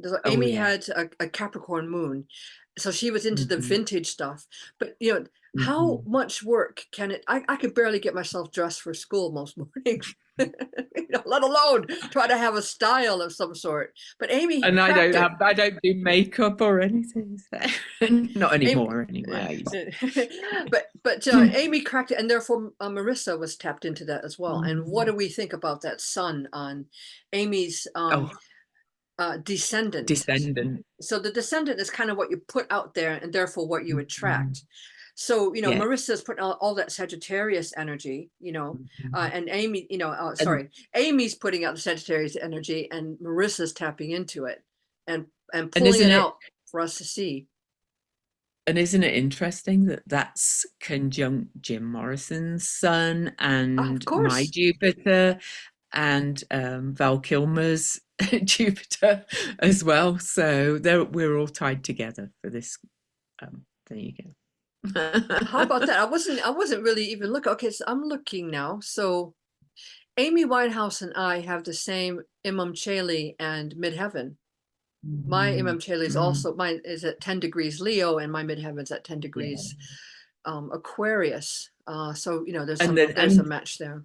[SPEAKER 2] Oh
[SPEAKER 1] Amy
[SPEAKER 2] yeah.
[SPEAKER 1] had a Capricorn moon, so she was into the
[SPEAKER 2] Hmm.
[SPEAKER 1] vintage stuff. But you know, how
[SPEAKER 2] Hmm.
[SPEAKER 1] much work can it? I could barely get myself dressed for school most mornings. let alone try to have a style of some sort. But Amy
[SPEAKER 2] And
[SPEAKER 1] cracked it.
[SPEAKER 2] I don't do makeup or anything. So. Not anymore, anyway.
[SPEAKER 1] But Amy cracked it, and therefore Marisa was tapped into that as well. And what do we think about that sun on Amy's
[SPEAKER 2] Oh,
[SPEAKER 1] descendant?
[SPEAKER 2] descendant.
[SPEAKER 1] So the descendant is kind of what you put out there, and therefore what you attract. So
[SPEAKER 2] Yeah.
[SPEAKER 1] Marissa's putting all that Sagittarius energy, and Amy,
[SPEAKER 2] And,
[SPEAKER 1] Amy's putting out the Sagittarius energy, and Marissa's tapping into it and pulling
[SPEAKER 2] isn't
[SPEAKER 1] it
[SPEAKER 2] it
[SPEAKER 1] out for us to see.
[SPEAKER 2] And isn't it interesting that that's conjunct Jim Morrison's sun
[SPEAKER 1] Of
[SPEAKER 2] and my
[SPEAKER 1] course.
[SPEAKER 2] Jupiter and Val Kilmer's Jupiter as well? So we're all tied together for this. There you go.
[SPEAKER 1] How about that? I wasn't really even looking. Okay, so I'm looking now. So Amy Winehouse and I have the same Imam Cheli and midheaven. My Imam Cheli is also, mine is at 10 degrees Leo, and my midheaven's at 10 degrees Aquarius. So there's a match there.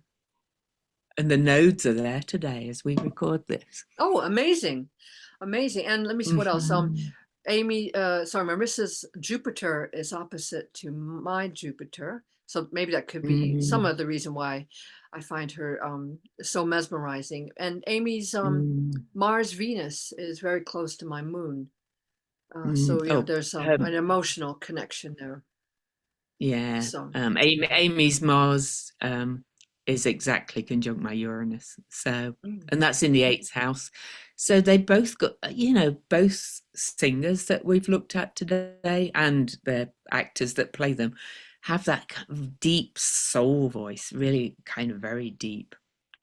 [SPEAKER 2] And the nodes are there today as we record this.
[SPEAKER 1] Oh, amazing. And let me see what else. Marissa's Jupiter is opposite to my Jupiter. So maybe that could be some of the reason why I find her so mesmerizing. And Amy's Mars Venus is very close to my moon. So there's an emotional connection there.
[SPEAKER 2] Yeah.
[SPEAKER 1] So
[SPEAKER 2] Amy's Mars is exactly conjunct my Uranus. So and that's in the 8th house. So they both got, both singers that we've looked at today and the actors that play them have that kind of deep soul voice, really kind of very deep.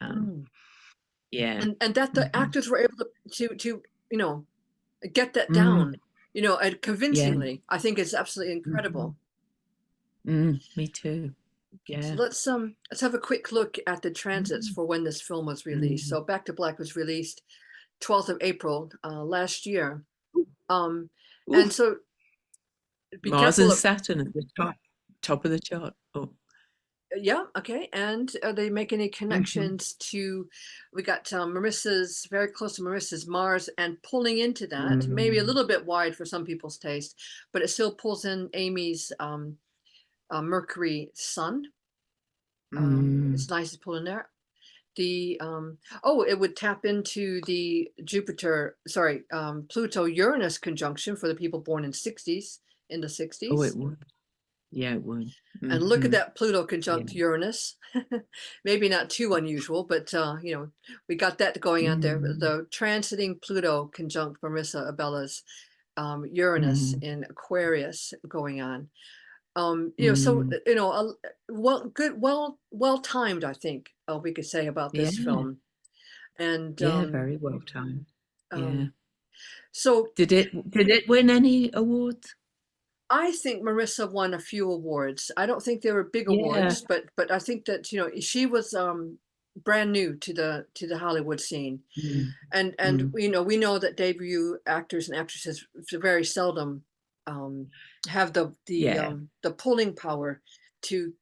[SPEAKER 2] Yeah.
[SPEAKER 1] And that the actors were able to get that down, and convincingly. I think it's absolutely incredible.
[SPEAKER 2] Me too. Yeah.
[SPEAKER 1] So let's have a quick look at the transits for when this film was released. So Back to Black was released 12th of April last year. And so be
[SPEAKER 2] Mars
[SPEAKER 1] careful
[SPEAKER 2] and
[SPEAKER 1] of,
[SPEAKER 2] Saturn at the top of the chart. Oh.
[SPEAKER 1] Yeah, okay. And are they make any connections to, we got Marissa's, very close to Marissa's Mars, and pulling into that, maybe a little bit wide for some people's taste, but it still pulls in Amy's Mercury Sun. It's nice to pull in there. The it would tap into the Pluto Uranus conjunction for the people born in the 60s.
[SPEAKER 2] Oh, it would. Yeah, it would.
[SPEAKER 1] And look at that Pluto conjunct Uranus. Maybe not too unusual, but we got that going out there. The transiting Pluto conjunct Marisa Abela's Uranus in Aquarius going on. Well timed, I think we could say about this film. And
[SPEAKER 2] very well timed.
[SPEAKER 1] So
[SPEAKER 2] did it win any awards?
[SPEAKER 1] I think Marisa won a few awards. I don't think they were big awards, but I think that she was brand new to the Hollywood scene, and we know that debut actors and actresses very seldom have the pulling power to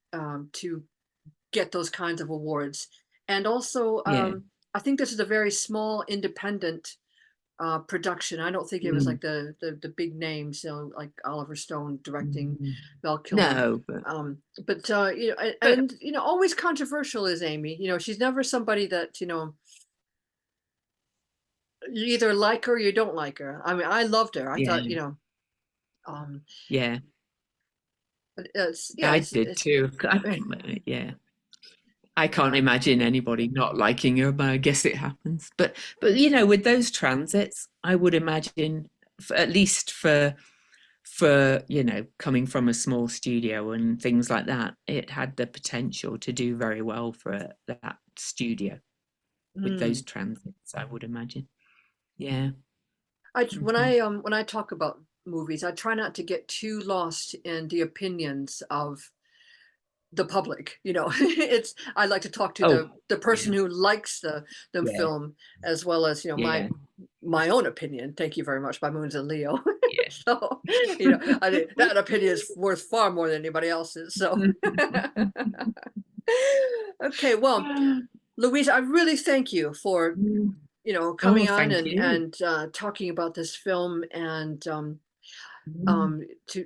[SPEAKER 1] get those kinds of awards. And also I think this is a very small independent production. I don't think it was like the big names, like Oliver Stone directing, Val Kilmer.
[SPEAKER 2] No,
[SPEAKER 1] but always controversial is Amy. She's never somebody that you either like her or you don't like her. I mean, I loved her. I thought
[SPEAKER 2] I did too. I can't imagine anybody not liking her, but I guess it happens. But with those transits, I would imagine, at least for coming from a small studio and things like that, it had the potential to do very well for that studio with those transits, I would imagine. Yeah.
[SPEAKER 1] When I talk about movies, I try not to get too lost in the opinions of the public. I like to talk to the person who likes the film, as well as my own opinion. Thank you very much. My moon's in Leo. So that opinion is worth far more than anybody else's. So okay, well, Louise, I really thank you for,
[SPEAKER 2] Mm. Oh,
[SPEAKER 1] coming on
[SPEAKER 2] thank
[SPEAKER 1] and
[SPEAKER 2] you.
[SPEAKER 1] talking about this film and
[SPEAKER 2] Mm.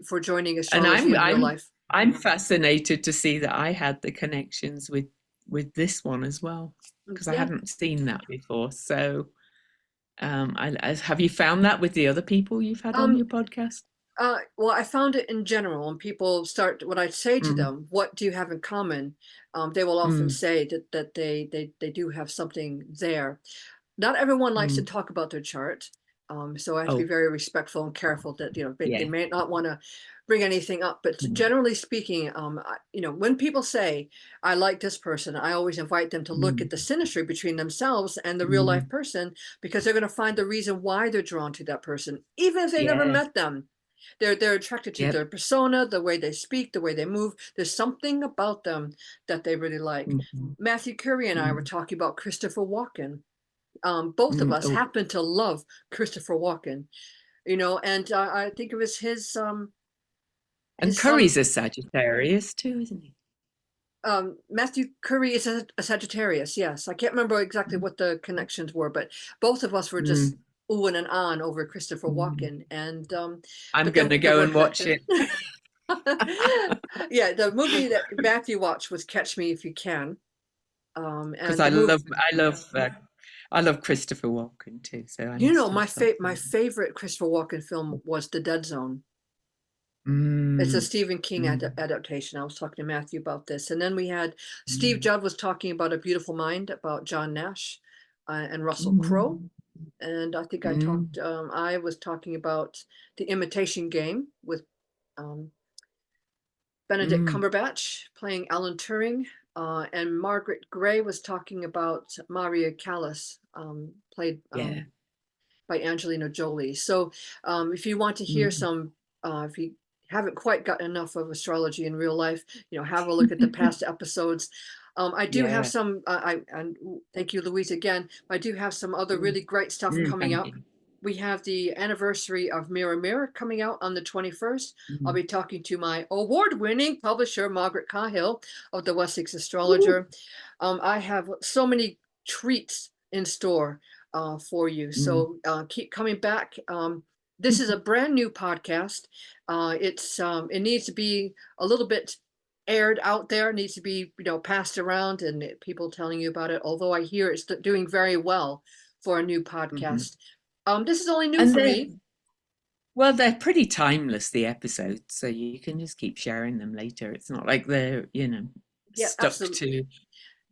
[SPEAKER 1] for joining
[SPEAKER 2] And
[SPEAKER 1] astrology in real life.
[SPEAKER 2] I'm fascinated to see that I had the connections with this one as well, because I
[SPEAKER 1] Yeah.
[SPEAKER 2] hadn't seen that before. So, have you found that with the other people you've had on
[SPEAKER 1] Um,
[SPEAKER 2] your podcast?
[SPEAKER 1] well, I found it in general, when people start, when I say to
[SPEAKER 2] Mm,
[SPEAKER 1] them, "What do you have in common?" They will often
[SPEAKER 2] mm,
[SPEAKER 1] say that they do have something there. Not everyone likes to
[SPEAKER 2] mm.
[SPEAKER 1] talk about their chart. So I have to be
[SPEAKER 2] Oh,
[SPEAKER 1] very respectful and careful that, they
[SPEAKER 2] yeah.
[SPEAKER 1] may not want to bring anything up. But
[SPEAKER 2] Mm,
[SPEAKER 1] generally speaking, when people say, I like this person, I always invite them to look at
[SPEAKER 2] mm,
[SPEAKER 1] the synastry between themselves and the real life
[SPEAKER 2] mm.
[SPEAKER 1] person, because they're going to find the reason why they're drawn to that person, even if they've never
[SPEAKER 2] Yeah.
[SPEAKER 1] met them. They're attracted to
[SPEAKER 2] Yep.
[SPEAKER 1] their persona, the way they speak, the way they move. There's something about them that they really like.
[SPEAKER 2] Mhm,
[SPEAKER 1] Matthew Curry and I were
[SPEAKER 2] mm,
[SPEAKER 1] talking about Christopher Walken. Both of
[SPEAKER 2] mm.
[SPEAKER 1] us
[SPEAKER 2] Oh,
[SPEAKER 1] happen to love Christopher Walken, and I think it was
[SPEAKER 2] and
[SPEAKER 1] his son.
[SPEAKER 2] Curry's a Sagittarius too, isn't he?
[SPEAKER 1] Matthew Curry is a Sagittarius. Yes, I can't remember exactly what the connections were, but both of us were just
[SPEAKER 2] Mm,
[SPEAKER 1] oohing and on over Christopher
[SPEAKER 2] mm.
[SPEAKER 1] Walken, and
[SPEAKER 2] I'm
[SPEAKER 1] but then
[SPEAKER 2] gonna
[SPEAKER 1] there
[SPEAKER 2] go
[SPEAKER 1] were
[SPEAKER 2] and watch
[SPEAKER 1] connections.
[SPEAKER 2] it
[SPEAKER 1] Yeah, the movie that Matthew watched was Catch Me If You Can,
[SPEAKER 2] because
[SPEAKER 1] and the movie.
[SPEAKER 2] I love Christopher Walken too, so I must have
[SPEAKER 1] My
[SPEAKER 2] something.
[SPEAKER 1] favorite Christopher Walken film was The Dead Zone. It's a
[SPEAKER 2] Mm,
[SPEAKER 1] Stephen King
[SPEAKER 2] mm,
[SPEAKER 1] adaptation. I was talking to Matthew about this. And then we had Steve
[SPEAKER 2] mm,
[SPEAKER 1] Judd was talking about A Beautiful Mind, about John Nash, and Russell Crowe.
[SPEAKER 2] mm,
[SPEAKER 1] And I think
[SPEAKER 2] mm.
[SPEAKER 1] I was talking about The Imitation Game with um, Benedict
[SPEAKER 2] Mm.
[SPEAKER 1] Cumberbatch playing Alan Turing. And Margaret Gray was talking about Maria Callas, played
[SPEAKER 2] Yeah.
[SPEAKER 1] by Angelina Jolie. So if you want to hear
[SPEAKER 2] Mm.
[SPEAKER 1] some, if you haven't quite gotten enough of astrology in real life, have a look at the past episodes. I do have
[SPEAKER 2] Yeah.
[SPEAKER 1] some, and thank you, Louise, again. I do have some other
[SPEAKER 2] Mm,
[SPEAKER 1] really great stuff coming
[SPEAKER 2] thank
[SPEAKER 1] up.
[SPEAKER 2] you.
[SPEAKER 1] We have the anniversary of Mirror Mirror coming out on the 21st. I'll
[SPEAKER 2] Mm.
[SPEAKER 1] be talking to my award-winning publisher, Margaret Cahill of the Wessex
[SPEAKER 2] Woo.
[SPEAKER 1] Astrologer. I have so many treats in store for you.
[SPEAKER 2] Mm.
[SPEAKER 1] So keep coming back. This is a brand new podcast. It needs to be a little bit aired out there. It needs to be passed around and people telling you about it. Although I hear it's doing very well for a new
[SPEAKER 2] Mhm.
[SPEAKER 1] podcast. This is only new
[SPEAKER 2] And
[SPEAKER 1] for me.
[SPEAKER 2] they're pretty timeless, the episodes, so you can just keep sharing them later. It's not like they're,
[SPEAKER 1] Yeah,
[SPEAKER 2] stuck
[SPEAKER 1] absolutely.
[SPEAKER 2] to,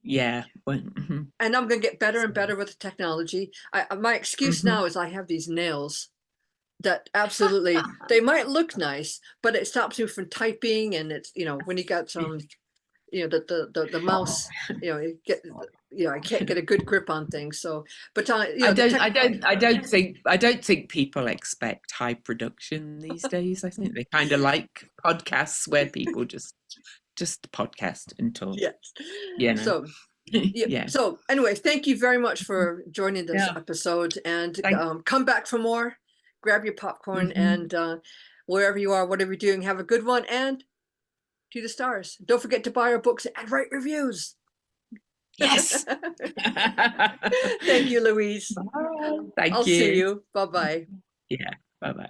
[SPEAKER 2] yeah. Mhm.
[SPEAKER 1] And I'm going to get better
[SPEAKER 2] So,
[SPEAKER 1] and better with the technology. My excuse
[SPEAKER 2] mhm.
[SPEAKER 1] now is I have these nails that absolutely, they might look nice, but it stops you from typing. And it's, when you got some, the mouse, you get, I can't get a good grip on things. So, but the tech.
[SPEAKER 2] I don't think people expect high production these days. I think they kind of like podcasts where people just podcast and talk,
[SPEAKER 1] Yes.
[SPEAKER 2] you know.
[SPEAKER 1] So, yeah.
[SPEAKER 2] Yeah.
[SPEAKER 1] So anyway, thank you very much for joining this
[SPEAKER 2] Yeah.
[SPEAKER 1] episode, and
[SPEAKER 2] Thank.
[SPEAKER 1] come back for more. Grab your popcorn,
[SPEAKER 2] Mhm.
[SPEAKER 1] and wherever you are, whatever you're doing, have a good one, and to the stars. Don't forget to buy our books and write reviews.
[SPEAKER 2] Yes.
[SPEAKER 1] Thank you, Louise.
[SPEAKER 2] Bye.
[SPEAKER 1] I'll
[SPEAKER 2] Thank
[SPEAKER 1] see
[SPEAKER 2] you.
[SPEAKER 1] you. Bye bye.
[SPEAKER 2] Yeah. Bye bye.